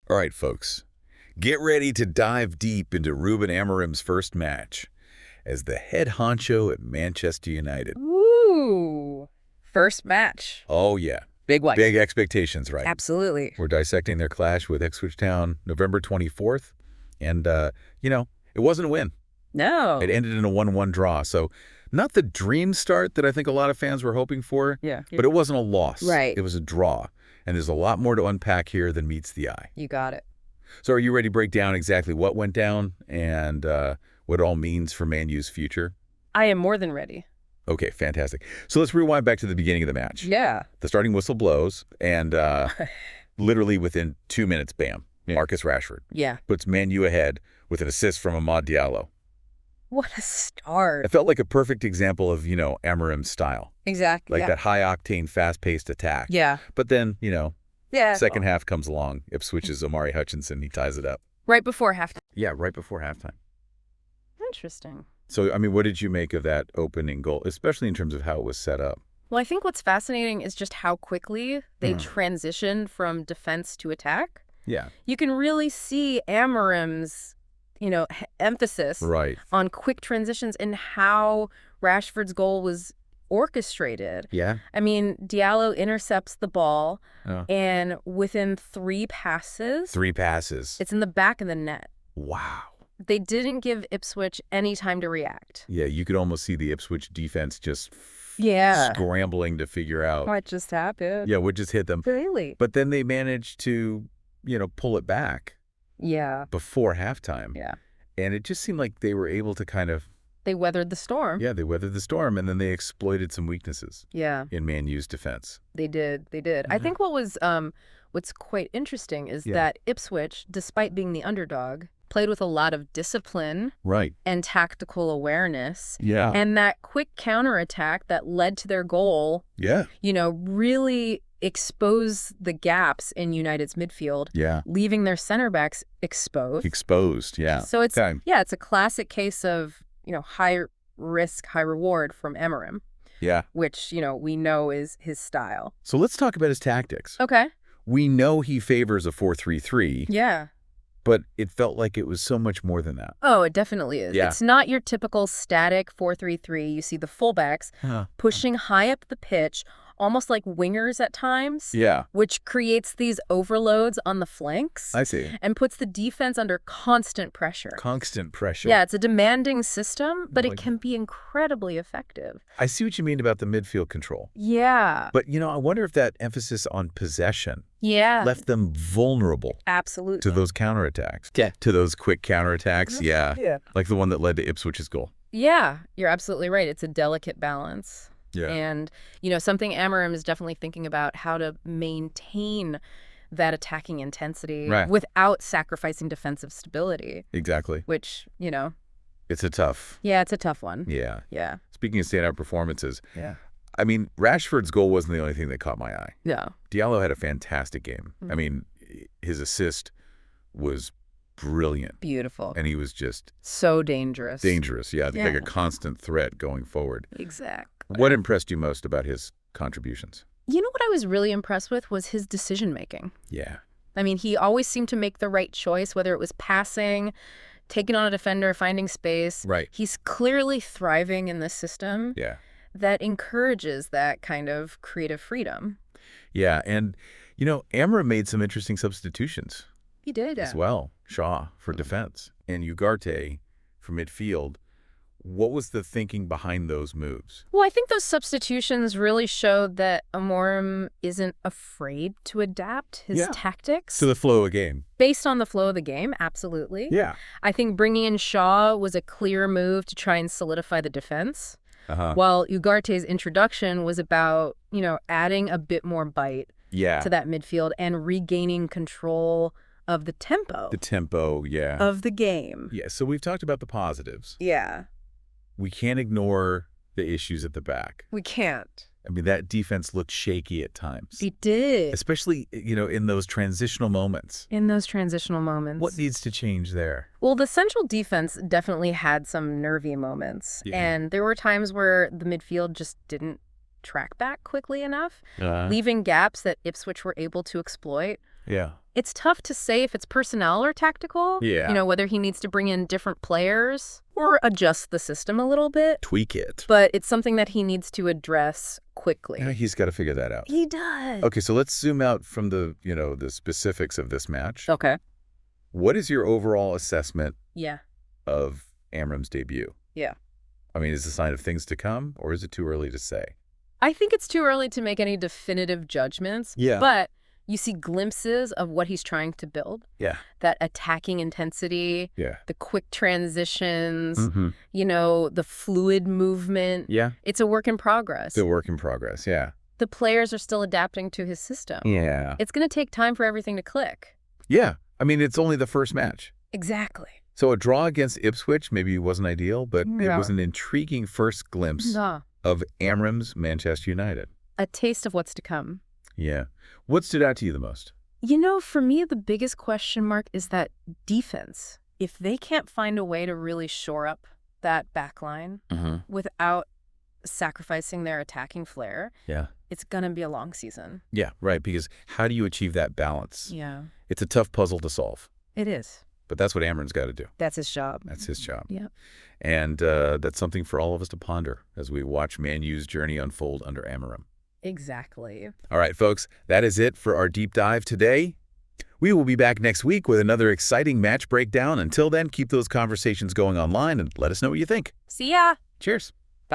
All right, folks, get ready to dive deep into Rúben Amorim's first match as the head honcho at Manchester United. Ooh, first match. Oh, yeah. Big one. Big expectations, right? Absolutely. We're dissecting their clash with Ipswich Town November 24th, and, it wasn't a win. No. It ended in a 1-1 draw, so not the dream start that I think a lot of fans were hoping for, Yeah. but it wasn't a loss. Right. It was a draw, and there's a lot more to unpack here than meets the eye. You got it. So are you ready to break down exactly what went down and what it all means for Man U's future? I am more than ready. Okay, fantastic. So let's rewind back to the beginning of the match. Yeah. The starting whistle blows, and literally within 2 minutes, bam, Marcus Rashford Yeah. puts Man U ahead with an assist from Amad Diallo. What a start. It felt like a perfect example of, Amorim's style. Exactly. Like that high-octane, fast-paced attack. Yeah. But then, Yeah. second half comes along. Ipswich's Omari Hutchinson, he ties it up. Right before halftime. Yeah, right before halftime. Interesting. So, what did you make of that opening goal, especially in terms of how it was set up? Well, I think what's fascinating is just how quickly they transitioned from defense to attack. Yeah. You can really see Amorim's, emphasis Right. on quick transitions and how Rashford's goal was orchestrated. Yeah. I mean, Diallo intercepts the ball, Oh. and within 3 passes, 3 passes. it's in the back of the net. Wow. They didn't give Ipswich any time to react. Yeah, you could almost see the Ipswich defense just Yeah. scrambling to figure out. What just happened? Yeah, what just hit them. Really? But then they managed to, pull it back Yeah. before halftime. Yeah. And it just seemed like they were able to kind of, They weathered the storm. they weathered the storm, and then they exploited some weaknesses Yeah, in Man U's defense. they did. They did. I think what's quite interesting is that Ipswich, despite being the underdog, played with a lot of discipline Right. and tactical awareness. Yeah. And that quick counterattack that led to their goal, Yeah. really exposed the gaps in United's midfield, Yeah. leaving their center backs exposed. Exposed. Yeah. So it's Okay. it's a classic case of, high risk, high reward from Amorim, Yeah. which, we know is his style. So let's talk about his tactics. Okay. We know he favors a 4-3-3, Yeah. but it felt like it was so much more than that. Oh, it definitely is. Yeah. It's not your typical static 4-3-3. You see the fullbacks pushing high up the pitch, almost like wingers at times, Yeah. which creates these overloads on the flanks I see. and puts the defense under constant pressure. Constant pressure. Yeah, it's a demanding system, but Like- it can be incredibly effective. I see what you mean about the midfield control. Yeah. But, I wonder if that emphasis on possession Yeah. left them vulnerable Absolutely. to those counterattacks. Yeah. To those quick counterattacks. Yeah. Yeah. Like the one that led to Ipswich's goal. Yeah, you're absolutely right. It's a delicate balance. Yeah. And, something Amorim is definitely thinking about how to maintain that attacking intensity Right. without sacrificing defensive stability, Exactly. which, It's a tough. it's a tough one. Yeah. Yeah. Speaking of standout performances, Yeah. Rashford's goal wasn't the only thing that caught my eye. Yeah. Diallo had a fantastic game. His assist was brilliant, Beautiful. and he was just So dangerous. dangerous. Yeah, like Yeah. a constant threat going forward. Exactly. What impressed you most about his contributions? What I was really impressed with was his decision making. Yeah. He always seemed to make the right choice, whether it was passing, taking on a defender, finding space. Right. He's clearly thriving in this system Yeah. that encourages that kind of creative freedom. Yeah, and, Amorim made some interesting substitutions He did. as well. Shaw for defense and Ugarte for midfield. What was the thinking behind those moves? Well, I think those substitutions really showed that Amorim isn't afraid to adapt his tactics. To the flow of game. Based on the flow of the game, absolutely. Yeah. I think bringing in Shaw was a clear move to try and solidify the defense, Uh-huh. while Ugarte's introduction was about, adding a bit more bite Yeah. to that midfield and regaining control of the tempo The tempo, yeah. of the game. Yeah, so we've talked about the positives. Yeah, We can't ignore the issues at the back. we can't. That defense looked shaky at times. It did. Especially, in those transitional moments. In those transitional moments. What needs to change there? Well, the central defense definitely had some nervy moments. Yeah. And there were times where the midfield just didn't track back quickly enough, leaving gaps that Ipswich were able to exploit. Yeah. It's tough to say if it's personnel or tactical. Yeah. You know, whether he needs to bring in different players or adjust the system a little bit. Tweak it. But it's something that he needs to address quickly. Yeah, he's got to figure that out. He does. Okay, so let's zoom out from the, the specifics of this match. Okay. What is your overall assessment Yeah. of Amorim's debut? Yeah. I mean, is it a sign of things to come, or is it too early to say? I think it's too early to make any definitive judgments. Yeah. But you see glimpses of what he's trying to build. Yeah. That attacking intensity. Yeah. The quick transitions. Mm-hmm. The fluid movement. Yeah. It's a work in progress. Still work in progress, yeah. The players are still adapting to his system. Yeah. It's going to take time for everything to click. Yeah. I mean, it's only the first match. Exactly. So a draw against Ipswich maybe wasn't ideal, but it Yeah. was an intriguing first glimpse of Amorim's Manchester United. A taste of what's to come. Yeah. What stood out to you the most? For me, the biggest question mark is that defense. If they can't find a way to really shore up that back line without sacrificing their attacking flair, Yeah. it's going to be a long season. Yeah, right, because how do you achieve that balance? Yeah. It's a tough puzzle to solve, It is. but that's what Amorim's got to do. That's his job. That's his job. Yeah. And that's something for all of us to ponder as we watch Man U's journey unfold under Amorim. Exactly. All right, folks, that is it for our deep dive today. We will be back next week with another exciting match breakdown. Until then, keep those conversations going online and let us know what you think. See ya. Cheers.